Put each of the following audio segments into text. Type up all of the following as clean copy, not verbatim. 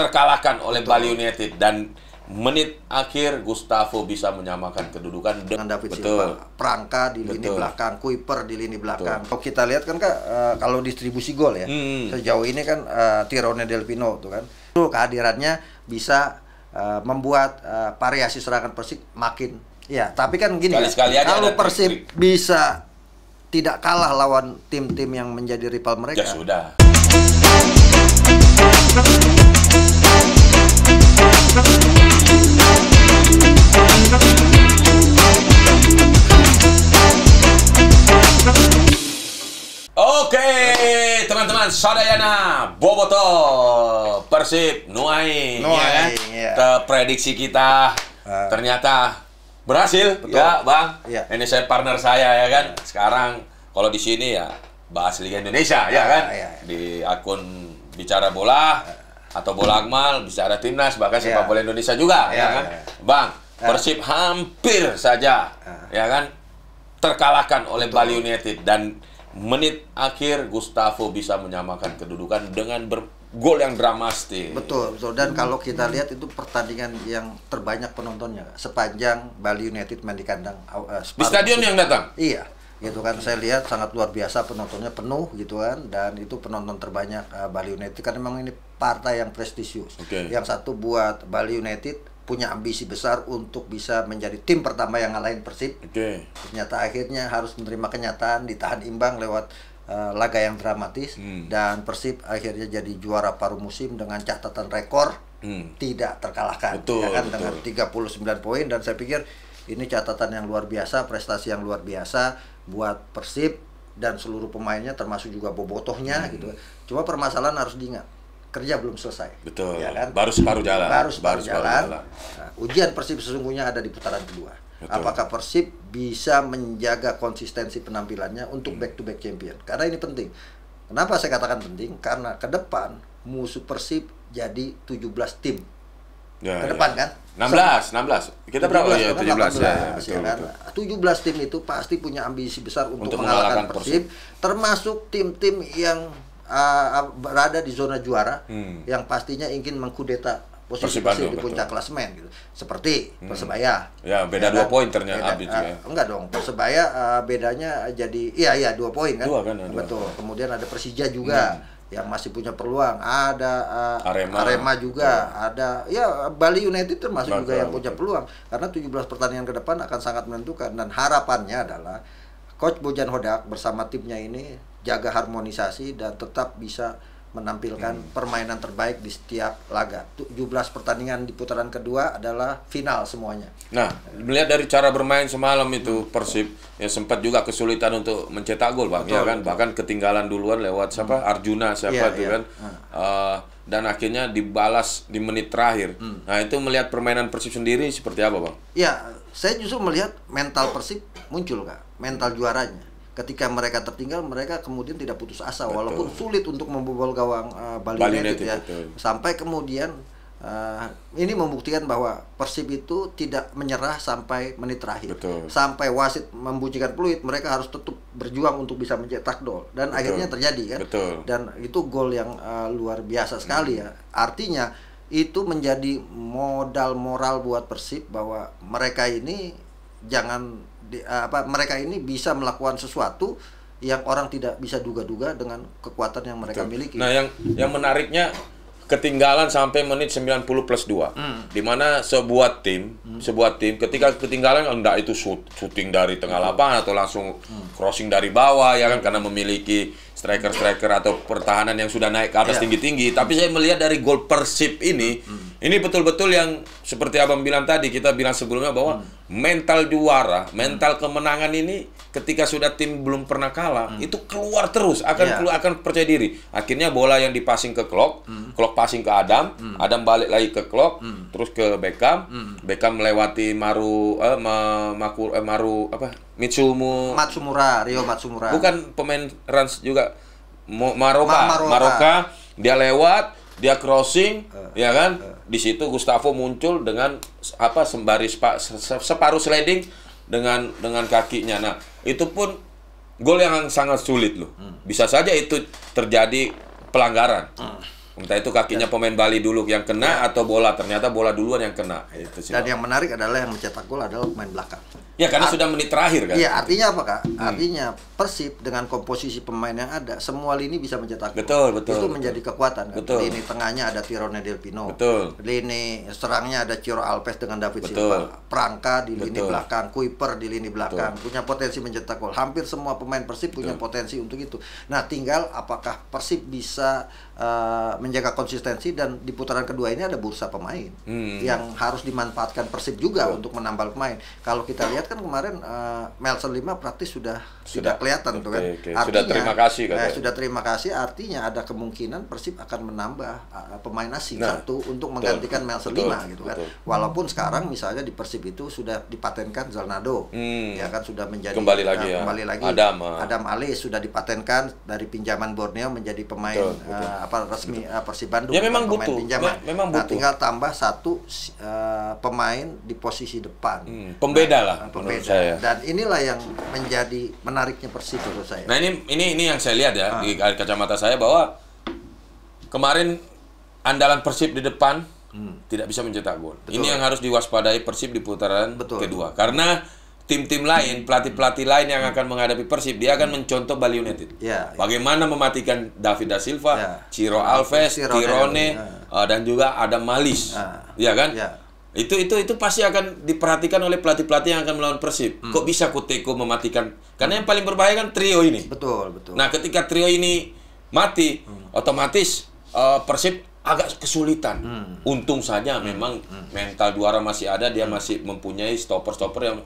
terkalahkan oleh Bali United dan menit akhir Gustavo bisa menyamakan kedudukan dengan David Silva, Prangka di lini belakang, Kuiper di lini belakang. Kalau kita lihat kan Kak, kalau distribusi gol ya, sejauh ini kan Tirone Del Pino tuh kan, itu kehadirannya bisa membuat variasi serangan Persib makin. Ya, tapi kan gini, kalau Persib bisa tidak kalah lawan tim-tim yang menjadi rival mereka, ya sudah. Oke, teman-teman, Sadayana, Boboto, Persib, Nuaing, ya. Ke prediksi kita ternyata berhasil. Betul. Ya, Bang. Ya. Ini saya partner saya ya kan. Sekarang kalau di sini ya bahas Liga Indonesia ya kan. Di akun Bicara Bola atau Bola Akmal, bicara timnas, bahkan sepak bola Indonesia juga ya kan. Bang, Persib hampir saja ya kan terkalahkan oleh Bali United dan menit akhir Gustavo bisa menyamakan kedudukan dengan gol yang dramatis. Betul. Dan kalau kita lihat itu pertandingan yang terbanyak penontonnya sepanjang Bali United main di kandang. Di stadion yang datang? Iya, gitu kan. Saya lihat sangat luar biasa, penontonnya penuh gitu kan, dan itu penonton terbanyak Bali United karena memang ini partai yang prestisius. Yang satu buat Bali United punya ambisi besar untuk bisa menjadi tim pertama yang ngalahin Persib. Ternyata akhirnya harus menerima kenyataan, ditahan imbang lewat laga yang dramatis, dan Persib akhirnya jadi juara paruh musim dengan catatan rekor tidak terkalahkan. Ya kan, dengan 39 poin, dan saya pikir ini catatan yang luar biasa, prestasi yang luar biasa buat Persib dan seluruh pemainnya, termasuk juga bobotohnya gitu. Cuma permasalahan harus diingat, kerja belum selesai. Betul. Ya kan? Baru separuh jalan. Baru separuh jalan. Nah, ujian Persib sesungguhnya ada di putaran kedua. Betul. Apakah Persib bisa menjaga konsistensi penampilannya untuk back to back champion? Karena ini penting. Kenapa saya katakan penting? Karena ke depan musuh Persib jadi 17 tim. Ke depan kan? 16. Kita berapa ya? 17 ya. Betul. 17 tim itu pasti punya ambisi besar untuk mengalahkan Persib, termasuk tim-tim yang berada di zona juara, yang pastinya ingin mengkudeta posisi Persib di puncak klasemen gitu. Seperti Persebaya. Ya, beda 2 poin ternyata. Enggak dong, Persebaya bedanya jadi 2 poin kan? 2 kan. Betul. Kemudian ada Persija juga yang masih punya peluang. Ada Arema juga, ada ya Bali United termasuk juga yang punya peluang. Karena 17 pertandingan ke depan akan sangat menentukan, dan harapannya adalah Coach Bojan Hodak bersama timnya ini jaga harmonisasi dan tetap bisa menampilkan permainan terbaik di setiap laga. 17 pertandingan di putaran kedua adalah final semuanya. Nah, melihat dari cara bermain semalam itu Persib ya sempat juga kesulitan untuk mencetak gol, Bang. Ya kan, bahkan ketinggalan duluan lewat Arjuna kan. Dan akhirnya dibalas di menit terakhir. Nah, itu melihat permainan Persib sendiri seperti apa, Bang? Ya, saya justru melihat mental Persib muncul, Kak. Mental juaranya. Ketika mereka tertinggal, mereka kemudian tidak putus asa, walaupun sulit untuk membobol gawang Bali United ya. Sampai kemudian ini membuktikan bahwa Persib itu tidak menyerah sampai menit terakhir. Sampai wasit membunyikan peluit, mereka harus tetap berjuang untuk bisa mencetak gol, dan akhirnya terjadi kan. Dan itu gol yang luar biasa sekali ya. Artinya itu menjadi modal moral buat Persib bahwa mereka ini mereka ini bisa melakukan sesuatu yang orang tidak bisa duga-duga dengan kekuatan yang mereka miliki. Nah, yang menariknya ketinggalan sampai menit 90 plus 2. Di mana sebuah tim ketika ketinggalan enggak itu shooting dari tengah lapangan atau langsung crossing dari bawah ya kan, karena memiliki striker atau pertahanan yang sudah naik ke atas tinggi-tinggi. Tapi saya melihat dari gol Persib ini betul-betul yang seperti Abang bilang tadi, kita bilang sebelumnya bahwa mental juara, mental kemenangan ini ketika sudah tim belum pernah kalah, itu keluar terus, akan percaya diri. Akhirnya bola yang dipasing ke Klok passing ke Adam, Adam balik lagi ke Klok, terus ke Beckham, Beckham melewati Rio Matsumura. Bukan pemain Rans juga, Maroka, dia lewat, dia crossing, ya kan? Di situ Gustavo muncul dengan separuh sliding dengan kakinya. Nah, itu pun gol yang sangat sulit loh. Bisa saja itu terjadi pelanggaran. Entah itu kakinya pemain Bali dulu yang kena atau bola, ternyata bola duluan yang kena. Itu sih, dan yang menarik adalah yang mencetak gol adalah pemain belakang. Ya karena sudah menit terakhir kan. Iya, artinya apa Kak? Artinya Persib dengan komposisi pemain yang ada, semua lini bisa mencetak gol. Betul, betul. Itu menjadi kekuatan kan. Betul. Lini tengahnya ada Tirone Del Pino. Betul. Lini serangnya ada Ciro Alves dengan David Betul. Silva. Prangka di lini Betul. belakang, Kuiper di lini belakang, punya potensi mencetak gol. Hampir semua pemain Persib punya potensi untuk itu. Nah, tinggal apakah Persib bisa menjaga konsistensi, dan di putaran kedua ini ada bursa pemain yang harus dimanfaatkan Persib juga untuk menambal pemain. Kalau kita lihat kan kemarin Melson 5 praktis sudah tidak kelihatan tuh kan. Artinya, sudah terima kasih kan. Sudah terima kasih, artinya ada kemungkinan Persib akan menambah pemain asing satu untuk menggantikan Melson 5 gitu kan. Walaupun sekarang misalnya di Persib itu sudah dipatenkan Zalnado. Ya kan, sudah menjadi kembali lagi Adam Alis sudah dipatenkan dari pinjaman Borneo menjadi pemain resmi Persib Bandung. Ya memang pemain butuh. Pinjaman. Memang butuh. Nah, tinggal tambah satu pemain di posisi depan. Pembeda lah menurut saya. Dan inilah yang menjadi menariknya Persib menurut saya. Nah, ini yang saya lihat ya di kacamata saya, bahwa kemarin andalan Persib di depan tidak bisa mencetak gol. Ini yang harus diwaspadai Persib di putaran kedua. Karena tim-tim lain, pelatih-pelatih lain yang akan menghadapi Persib, dia akan mencontoh Bali United. Bagaimana mematikan David da Silva, Ciro Alves, Tirone, dan juga Adam Malis. Ya kan? Itu pasti akan diperhatikan oleh pelatih-pelatih yang akan melawan Persib. Kok bisa Kuteko mematikan? Karena yang paling berbahaya kan trio ini. Betul. Nah, ketika trio ini mati, otomatis Persib agak kesulitan. Untung saja memang mental juara masih ada, dia masih mempunyai stopper-stopper yang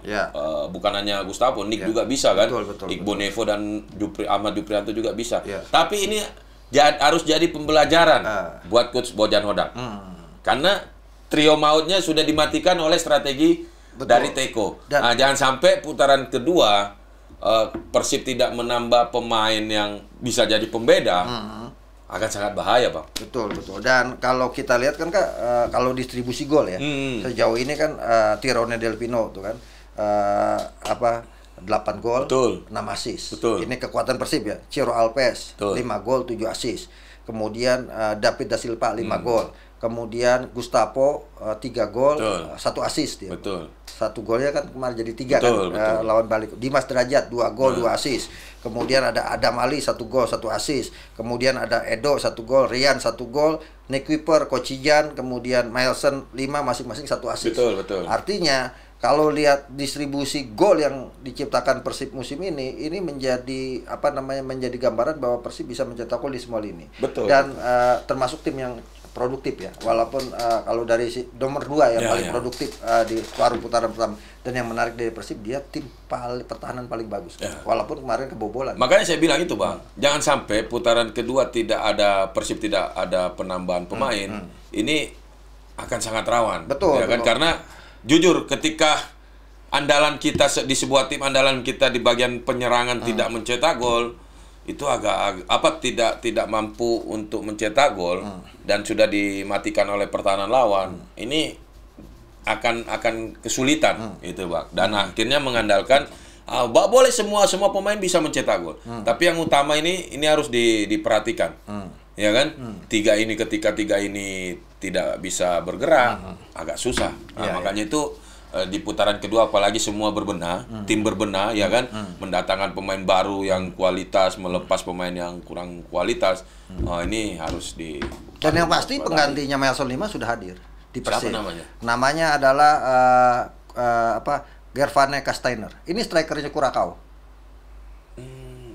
bukan hanya Gustavo, Nick juga bisa kan. Iqbal Nevo dan Ahmad Duprianto juga bisa. Tapi ini harus jadi pembelajaran buat coach Bojan Hodak. Karena trio mautnya sudah dimatikan oleh strategi dari Teko. Nah, jangan sampai putaran kedua Persib tidak menambah pemain yang bisa jadi pembeda. Akan sangat bahaya, Bang. Betul. Dan kalau kita lihat kan Kak, kalau distribusi gol ya, sejauh ini kan Tirone Del Pino tuh kan 8 gol, 6 assist. Ini kekuatan Persib ya. Ciro Alves 5 gol, 7 assist. Kemudian David da Silva 5 gol. Kemudian Gustavo 3 gol, 1 assist dia. 1 golnya kan kemarin jadi 3 kan lawan Bali. Dimas Derajat 2 gol, 2 assist. Kemudian ada Adam Ali 1 gol, 1 assist. Kemudian ada Edo 1 gol, Rian 1 gol, Nick Kuiper, Kocijan, kemudian Melson 5, masing-masing 1 assist. Artinya kalau lihat distribusi gol yang diciptakan Persib musim ini menjadi menjadi gambaran bahwa Persib bisa mencetak gol di semua lini. Dan termasuk tim yang produktif ya, walaupun kalau dari nomor 2 yang paling produktif di paruh putaran pertama. Dan yang menarik dari Persib, dia tim pertahanan paling bagus walaupun kemarin kebobolan. Makanya saya bilang itu, Bang, jangan sampai putaran kedua Persib tidak ada penambahan pemain. Ini akan sangat rawan. Ya kan? Karena jujur, ketika andalan kita di sebuah tim, andalan kita di bagian penyerangan tidak mencetak gol, itu tidak mampu untuk mencetak gol dan sudah dimatikan oleh pertahanan lawan. Ini akan kesulitan itu, Bang. Dan akhirnya mengandalkan boleh semua pemain bisa mencetak gol. Tapi yang utama ini harus diperhatikan. Ya kan? Ketika tiga ini tidak bisa bergerak, agak susah. Makanya itu di putaran kedua apalagi semua berbenah, tim berbenah ya kan, mendatangkan pemain baru yang kualitas, melepas pemain yang kurang kualitas. Ini harus dan yang pasti penggantinya Melson 5 sudah hadir di Persib. Siapa namanya? Namanya adalah Gervane Castainer. Ini strikernya Curacao.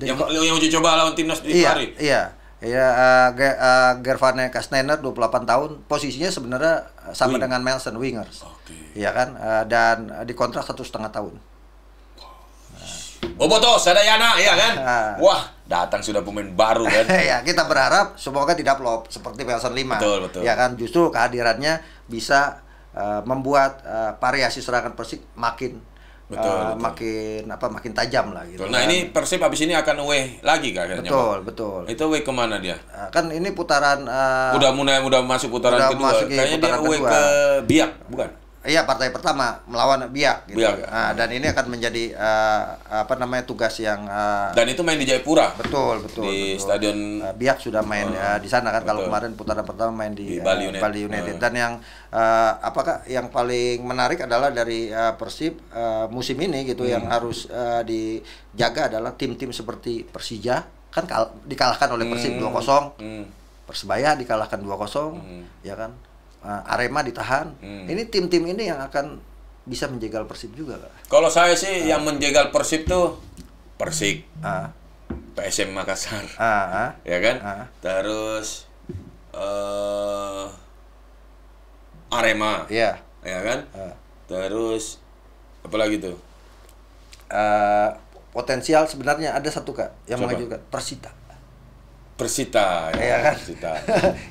Yang uji coba lawan timnas di Paris. Gervane Castainer 28 tahun, posisinya sebenarnya sama dengan Melson, wingers. Iya kan? Dan dikontrak 1,5 tahun. Boboto, Sadayana, ya kan? Wah, datang sudah pemain baru kan? Ya, kita berharap semoga tidak flop seperti Melson 5. Betul. Ya kan? Justru kehadirannya bisa membuat variasi serangan Persib makin tajam lah gitu. Nah, ini Persib habis ini akan away lagi kayaknya. Betul. Itu away kemana dia? Kan ini putaran udah masuk putaran kedua. Kayaknya dia away ke Biak, bukan? Iya, partai pertama melawan Biak gitu. Biak. Dan ini akan menjadi tugas yang dan itu main di Jayapura. Betul. Di stadion Biak sudah main di sana kan. Kalau kemarin putaran pertama main di Bali United. Dan yang yang paling menarik adalah dari Persib musim ini gitu yang harus dijaga adalah tim-tim seperti Persija kan dikalahkan oleh Persib 2-0. Persebaya dikalahkan 2-0, ya kan? Arema ditahan. Ini tim-tim ini yang akan bisa menjegal Persib juga, Kak. Kalau saya sih yang menjegal Persib tuh Persik, PSM Makassar, ya kan? Terus Arema, ya kan? Terus apa lagi tuh? Potensial sebenarnya ada satu, Kak, yang mengajukan Persita, ya kan? Persita.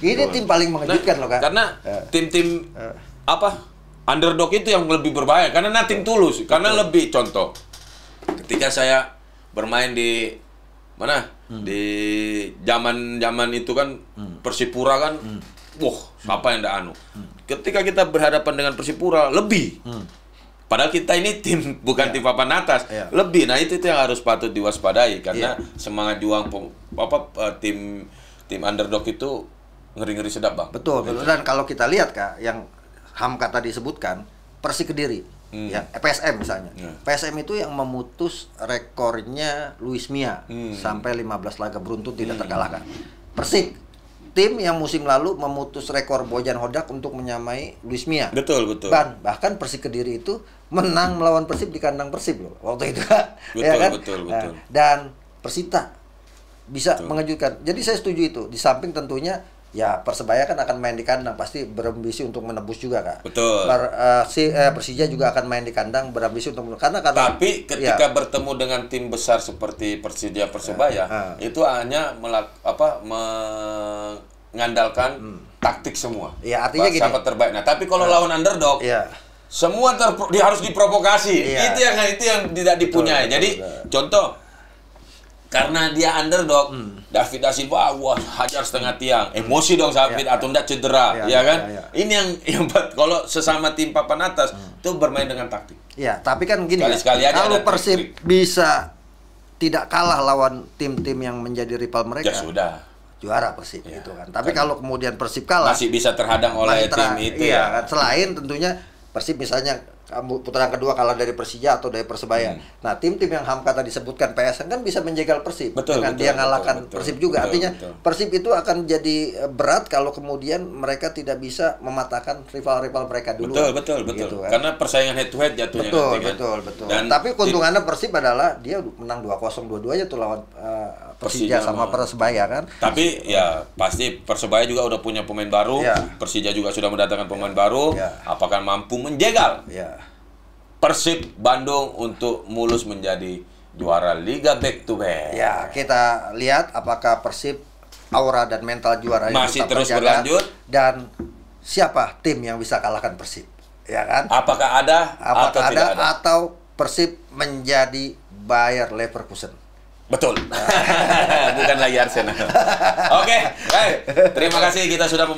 Ini tim paling mengejutkan loh, Kak. Karena tim-tim underdog itu yang lebih berbahaya karena nothing tulus. Karena lebih contoh, ketika saya bermain di mana di zaman itu kan Persipura kan, siapa yang ndak anu. Ketika kita berhadapan dengan Persipura lebih. Padahal kita ini tim bukan tim papan atas, lebih. Nah itu yang harus patut diwaspadai karena semangat juang tim underdog itu ngeri-ngeri sedap, Bang. Betul. Dan kalau kita lihat, Kak, yang Hamka tadi sebutkan, Persik Kediri, ya PSM misalnya. PSM itu yang memutus rekornya Luis Mia sampai 15 laga beruntun tidak terkalahkan. Persik tim yang musim lalu memutus rekor Bojan Hodak untuk menyamai Luis Mia. Betul. Bahkan Persik Kediri itu menang melawan Persib di kandang Persib loh waktu itu. Betul. Dan Persita bisa mengejutkan. Jadi saya setuju itu. Di samping tentunya ya Persebaya kan akan main di kandang, pasti berambisi untuk menebus juga, Kak. Betul. Persija juga akan main di kandang berambisi untuk tapi ketika bertemu dengan tim besar seperti Persija Persebaya itu hanya mengandalkan taktik semua. Ya, artinya gini. Siapa terbaik. Nah, tapi kalau lawan underdog semua dia harus diprovokasi. Itu yang tidak dipunyai. Jadi contoh, karena dia underdog, David da Silva hajar setengah tiang, emosi dong David atau enggak cedera, ya kan? Ini yang kalau sesama tim papan atas itu bermain dengan taktik. Ya, tapi kan gini, kalau Persib bisa tidak kalah lawan tim-tim yang menjadi rival mereka, ya sudah juara Persib itu kan. Tapi kalau kemudian Persib kalah, masih bisa terhadang oleh tim itu kan. Selain tentunya Persib misalnya putaran kedua kalah dari Persija atau dari Persebaya. Nah, tim-tim yang Hamka tadi sebutkan PSM kan bisa menjegal Persib dengan dia ngalahkan Persib juga. Artinya Persib itu akan jadi berat kalau kemudian mereka tidak bisa mematahkan rival-rival mereka dulu. Betul. Gitu, kan? Karena persaingan head to head jatuhnya Betul. Dan tapi keuntungannya Persib adalah dia menang 2-0 dua-duanya tuh lawan Persija sama Persebaya kan. Tapi ya pasti Persebaya juga udah punya pemain baru, Persija juga sudah mendatangkan pemain baru. Apakah mampu menjegal Persib Bandung untuk mulus menjadi juara Liga back to back? Ya, kita lihat apakah Persib aura dan mental juara masih terus berlanjut dan siapa tim yang bisa kalahkan Persib, ya kan? Apakah ada atau Persib menjadi Bayer Leverkusen? Betul. Bukan lagi Arsenal. Oke, terima kasih kita sudah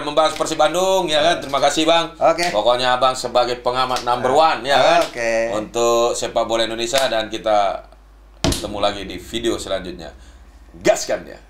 membahas Persib Bandung ya kan. Terima kasih, Bang. Pokoknya Abang sebagai pengamat number one ya kan. Untuk sepak bola Indonesia, dan kita ketemu lagi di video selanjutnya. Gaskan ya.